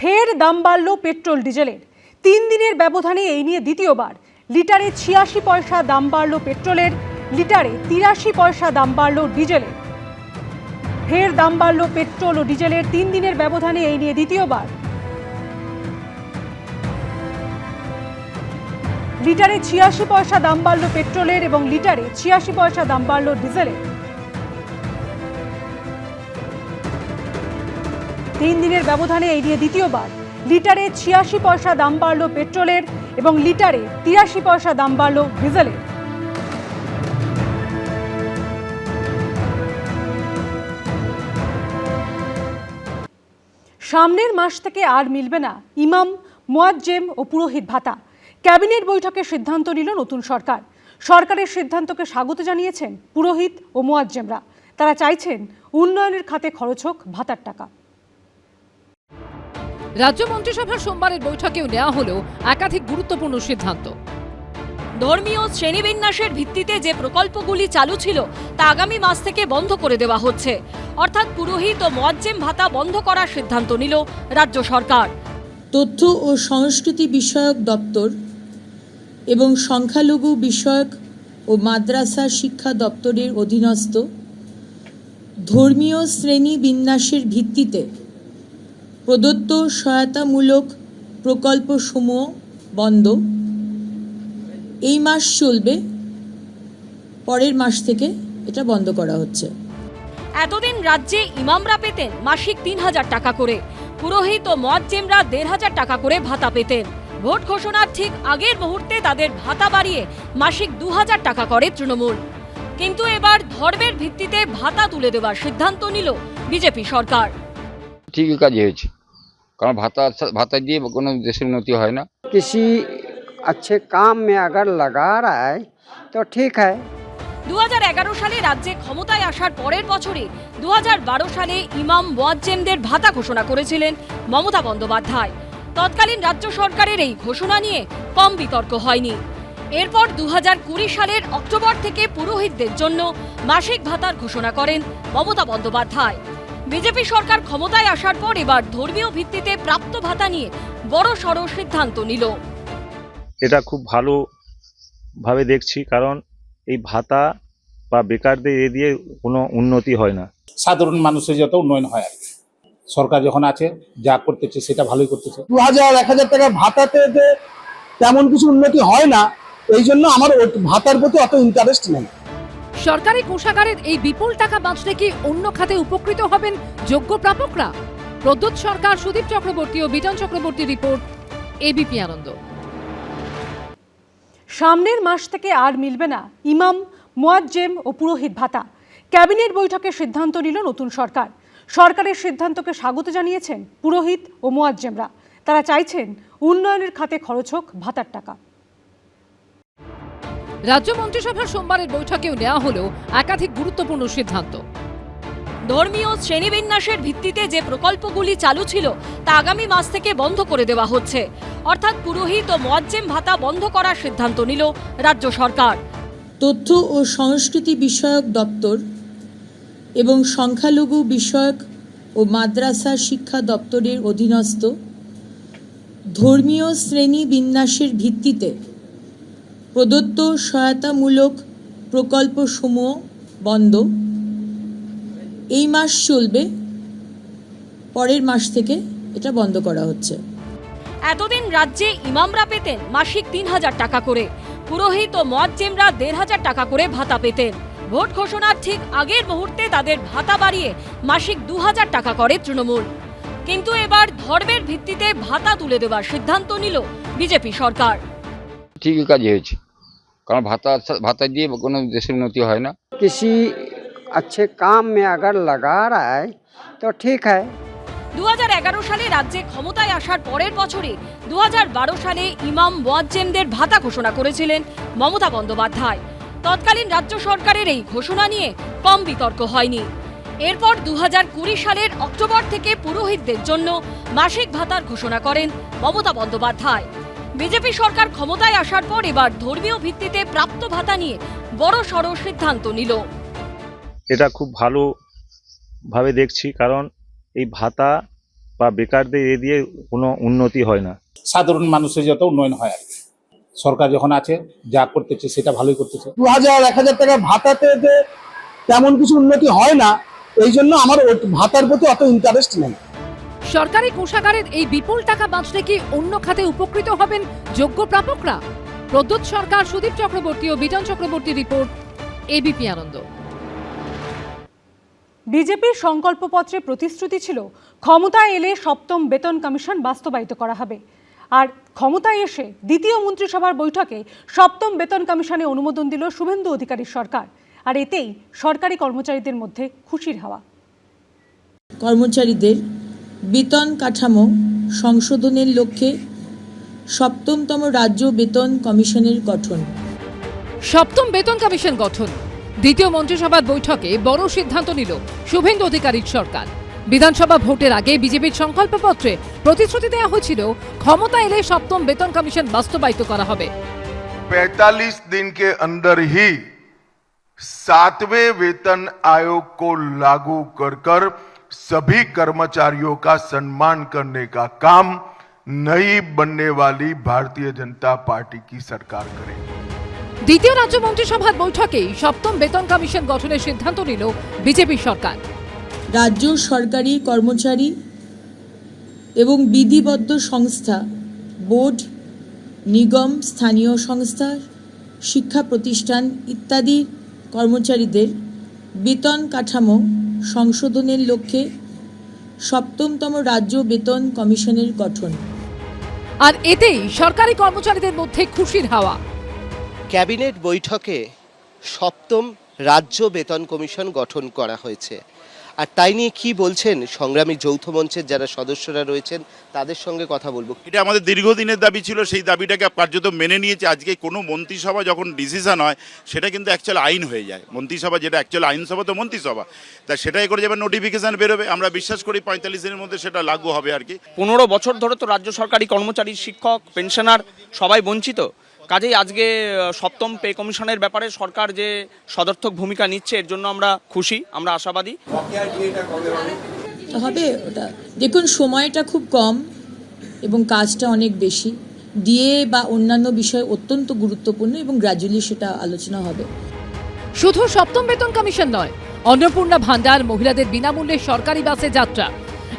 ফের দাম বাড়ল পেট্রোল ডিজেলের। 3 দিনের ব্যবধানে এই নিয়ে দ্বিতীয়বার লিটারে 86 পয়সা দাম বাড়ল পেট্রোলের, লিটারে 83 পয়সা দাম বাড়ল ডিজেলের। ফের দাম বাড়ল পেট্রোল ও ডিজেলের 3 দিনের ব্যবধানে এই নিয়ে দ্বিতীয়বার লিটারে 86 পয়সা দাম বাড়ল পেট্রোলের এবং লিটারে 86 পয়সা দাম বাড়ল ডিজেলের। 3 দিনের ব্যবধানে এই নিয়ে দ্বিতীয়বার লিটারে 86 পয়সা দাম বাড়ল পেট্রোলের এবং লিটারে 83 পয়সা দাম বাড়ল ডিজেলের। সামনের মাস থেকে আর মিলবে না ইমাম, মুয়াজ্জেম ও পুরোহিত ভাতা। ক্যাবিনেট বৈঠকে সিদ্ধান্ত নিল নতুন সরকার। সরকারের সিদ্ধান্তকে স্বাগত জানিয়েছেন পুরোহিত ও মুয়াজ্জেমরা। তারা চাইছেন উন্নয়নের খাতে খরচ হোক ভাতার টাকা। রাজ্য মন্ত্রিসভার সোমবারের বৈঠকেও নেওয়া হলো একাধিক গুরুত্বপূর্ণ সিদ্ধান্ত। ধর্মীয় শ্রেণীবিন্যাসের ভিত্তিতে যে প্রকল্পগুলি চালু ছিল তা আগামী মাস থেকে বন্ধ করে দেওয়া হচ্ছে, অর্থাৎ পুরোহিত ও মুয়াজ্জেম ভাতা বন্ধ করার সিদ্ধান্ত নিল রাজ্য সরকার। তথ্য ও সংস্কৃতি বিষয়ক দপ্তর এবং সংখ্যালঘু বিষয়ক ও মাদ্রাসা শিক্ষা দপ্তরের অধীনস্থ ধর্মীয় শ্রেণী বিন্যাসের ভিত্তিতে প্রদত্ত সহায়তামূলক প্রকল্পসমূহ বন্ধ। এই মাস চলবে, পরের মাস থেকে এটা বন্ধ করা হচ্ছে। এতদিন রাজ্যে ইমামরা পেতেন মাসিক 3000 টাকা করে, পুরোহিত ও মুয়াজ্জেমরা 1500 টাকা করে ভাতা পেতেন। ভোট ঘোষণার ঠিক আগের মুহূর্তে তাদের ভাতা বাড়িয়ে মাসিক 2000 টাকা করে তৃণমূল। কিন্তু এবার ধর্মের ভিত্তিতে ভাতা তুলে দেওয়ার সিদ্ধান্ত নিল বিজেপি সরকার। ঠিকই কাজ হয়েছে, কারণ ভাতা দিয়ে কোনো দেশের উন্নতি হয় না। किसी अच्छे काम में अगर लगा रहा है तो ठीक है। 2011 সালে রাজ্যে ক্ষমতায় আসার পরের বছরে 2012 সালে ইমাম মুয়াজ্জেমদের ভাতা ঘোষণা করেছিলেন মমতা বন্দ্যোপাধ্যায়। তৎকালীন রাজ্য সরকারের এই ঘোষণা নিয়ে কম বিতর্ক হয়নি। এরপর 2020 সালের অক্টোবর থেকে পুরোহিতদের জন্য মাসিক ভাতার ঘোষণা করেন মমতা বন্দ্যোপাধ্যায়। বিজেপি সরকার ক্ষমতায় আসার পর এবার ধর্মীয় ভিত্তিতে প্রাপ্ত ভাতা নিয়ে বড়সড় সিদ্ধান্ত নিল। এটা খুব ভালোভাবে দেখছি, কারণ এই ভাতা বা বেকারদের এ দিয়ে কোনো উন্নতি হয় না। সাধারণ মানুষের যত উন্নয়ন হয় আর কি। সরকার যখন আছে যা করতেছে সেটা ভালোই করতেছে। 2000-1000 টাকা ভাতাতে তেমন কিছু উন্নতি হয় না, এই জন্য আমার ভাতার প্রতি অত ইন্টারেস্ট নেই। সরকারি কোষাগারের এই বিপুল টাকা বাঁচলে কি অন্য খাতে উপকৃত হবেন যোগ্য প্রাপকরা? প্রদ্যোৎ সরকার, সুদীপ চক্রবর্তী ও বিজন চক্রবর্তী রিপোর্ট, এবিপি আনন্দ। সামনের মাস থেকে আর মিলবে না ইমাম, মুয়াজ্জেম ও পুরোহিত ভাতা। ক্যাবিনেট বৈঠকে সিদ্ধান্ত নিল নতুন সরকার। সরকারের সিদ্ধান্তকে স্বাগত জানিয়েছেন পুরোহিত ও মুয়াজ্জেমরা। তারা চাইছেন উন্নয়নের খাতে খরচ হোক ভাতার টাকা। রাজ্য মন্ত্রিসভার সোমবারের বৈঠকেও নেওয়া হলো একাধিক গুরুত্বপূর্ণ সিদ্ধান্ত। ধর্মীয় শ্রেণীবিন্যাসের ভিত্তিতে যে প্রকল্পগুলি চালু ছিল তা আগামী মাস থেকে বন্ধ করে দেওয়া হচ্ছে, অর্থাৎ পুরোহিত ও মুয়াজ্জেম ভাতা বন্ধ করার সিদ্ধান্ত নিল রাজ্য সরকার। তথ্য ও সংস্কৃতি বিষয়ক দপ্তর এবং সংখ্যালঘু বিষয়ক ও মাদ্রাসা শিক্ষা দপ্তরের অধীনস্থ ধর্মীয় শ্রেণী বিন্যাসের ভিত্তিতে প্রদত্ত সহায়তামূলক প্রকল্পসমূহ বন্ধ। এই মাস চলবে, পরের মাস থেকে এটা বন্ধ করা হচ্ছে। এতদিন রাজ্যে ইমামরা পেতেন মাসিক 3000 টাকা করে, পুরোহিত ও মুয়াজ্জেমরা 1500 টাকা করে ভাতা পেতেন। ভোট ঘোষণার ঠিক আগের মুহূর্তে তাদের ভাতা বাড়িয়ে মাসিক 2000 টাকা করে তৃণমূল। কিন্তু এবার ধর্মের ভিত্তিতে ভাতা তুলে দেওয়ার সিদ্ধান্ত নিল বিজেপি সরকার। ঠিকই কাজ হয়েছে, কারণ ভাতা দিয়ে কোনো দেশের উন্নতি হয় না। किसी अच्छे काम में अगर लगा रहा है तो ठीक है। 2011 সালে রাজ্যে ক্ষমতায় আসার পরের বছরে 2012 সালে ইমাম মুয়াজ্জেমদের ভাতা ঘোষণা করেছিলেন মমতা বন্দ্যোপাধ্যায়। তৎকালীন রাজ্য সরকারের এই ঘোষণা নিয়ে কম বিতর্ক হয়নি। এরপর 2020 সালের অক্টোবর থেকে পুরোহিতদের জন্য মাসিক ভাতার ঘোষণা করেন মমতা বন্দ্যোপাধ্যায়। বিজেপি সরকার ক্ষমতায় আসার পর এবার ধর্মীয় ভিত্তিতে প্রাপ্ত ভাতা নিয়ে বড়সড় সিদ্ধান্ত নিল। এটা খুব ভালোভাবে দেখছি, কারণ এই ভাতা বা বেকারদের এ দিয়ে কোনো উন্নতি হয় না। সাধারণ মানুষের যত উন্নয়ন হয় আর কি। সরকার যখন আছে যা করতেছে সেটা ভালোই করতেছে। 2000-1000 টাকা ভাতাতে যে তেমন কিছু উন্নতি হয় না, এই জন্য আমার ভাতার প্রতি অত ইন্টারেস্ট নেই। সরকারি কোষাগারের এই বিপুল টাকা বাঁচলে কি অন্য খাতে উপকৃত হবেন যোগ্য প্রাপকরা? প্রদ্যোৎ সরকার, সুদীপ চক্রবর্তী ও বিজন চক্রবর্তী রিপোর্ট, এবিপি আনন্দ। বিজেপির সংকল্পপত্রে প্রতিশ্রুতি ছিল ক্ষমতায় এলে সপ্তম বেতন কমিশন বাস্তবায়িত করা হবে। আর ক্ষমতায় এসে দ্বিতীয় মন্ত্রিসভার বৈঠকে সপ্তম বেতন কমিশনে অনুমোদন দিল শুভেন্দু অধিকারীর সরকার। আর এতেই সরকারি কর্মচারীদের মধ্যে খুশির হাওয়া। কর্মচারীদের বেতন কাঠামো সংশোধনের লক্ষ্যে সপ্তমতম রাজ্য বেতন কমিশনের গঠন। সপ্তম বেতন কমিশন গঠন, দ্বিতীয় মন্ত্রিসভার বৈঠকে বড় সিদ্ধান্ত নিল শুভেন্দু অধিকারীর সরকার। বিধানসভা ভোটের আগে বিজেপির সংকল্পপত্রে প্রতিশ্রুতি দেওয়া হয়েছিল ক্ষমতা এলে সপ্তম বেতন কমিশন বাস্তবায়িত করা হবে। 45 दिन के अंदर ही 7वें वेतन आयोग को लागू कर सभी कर्मचारियों का सम्मान करने का काम नई बनने वाली भारतीय जनता पार्टी की सरकार करेगी। দ্বিতীয় রাজ্য মন্ত্রিসভার বৈঠকেই সপ্তম বেতন কমিশন গঠনের সিদ্ধান্ত নিল বিজেপি সরকার। রাজ্য সরকারি কর্মচারী এবং বিধিবদ্ধ সংস্থা, বোর্ড, নিগম, স্থানীয় সংস্থা, শিক্ষা প্রতিষ্ঠান ইত্যাদি কর্মচারীদের বেতন কাঠামো সংশোধনের লক্ষ্যে সপ্তমতম রাজ্য বেতন কমিশনের গঠন। আর এতেই সরকারি কর্মচারীদের মধ্যে খুশির হাওয়া। ক্যাবিনেট বৈঠকে সপ্তম রাজ্য বেতন কমিশন গঠন করা হয়েছে। আর তাই নিয়ে কি বলছেন সংগ্রামী যৌথ মঞ্চের যারা সদস্যরা রয়েছেন, তাদের সঙ্গে কথা বলবো। এটা আমাদের দীর্ঘদিনের দাবি ছিল, সেই দাবিটাকে কার্যত মেনে নিয়েছে। আজকে কোনো মন্ত্রিসভা যখন ডিসিশন হয় সেটা কিন্তু অ্যাকচুয়াল আইন হয়ে যায়। মন্ত্রিসভা যেটা অ্যাকচুয়াল আইনসভা তো মন্ত্রিসভা, তা সেটাই করে যাবে, নোটিফিকেশন বেরোবে। আমরা বিশ্বাস করি 45 দিনের মধ্যে সেটা লাগু হবে আর কি। 15 বছর ধরে তো রাজ্য সরকারি কর্মচারী, শিক্ষক, পেনশনার সবাই বঞ্চিত। কাজেই আজকে সপ্তম পে কমিশনের ব্যাপারে সরকার যে সদর্থক ভূমিকা নিচ্ছে, এর জন্য আমরা খুশি, আমরা আশাবাদী। হবে ওটা, দেখুন সময়টা খুব কম এবং কাজটা অনেক বেশি। ডিএ বা অন্যান্য বিষয় অত্যন্ত গুরুত্বপূর্ণ এবং গ্র্যাজুয়ালি সেটা আলোচনা হবে। শুধু সপ্তম বেতন কমিশন নয়, অন্নপূর্ণা ভান্ডার, মহিলাদের বিনামূল্যে সরকারি বাসে যাত্রা,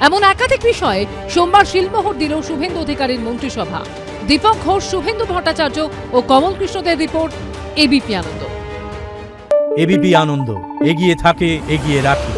এমন একাধিক বিষয়ে সোমবার শিলমোহর দিল শুভেন্দু অধিকারীর মন্ত্রিসভা। দীপক ঘোষ, শুভেন্দু ভট্টাচার্য ও কমল কৃষ্ণদের রিপোর্ট, এবিপি আনন্দ। এবিপি আনন্দ, এগিয়ে থাকে, এগিয়ে রাখে।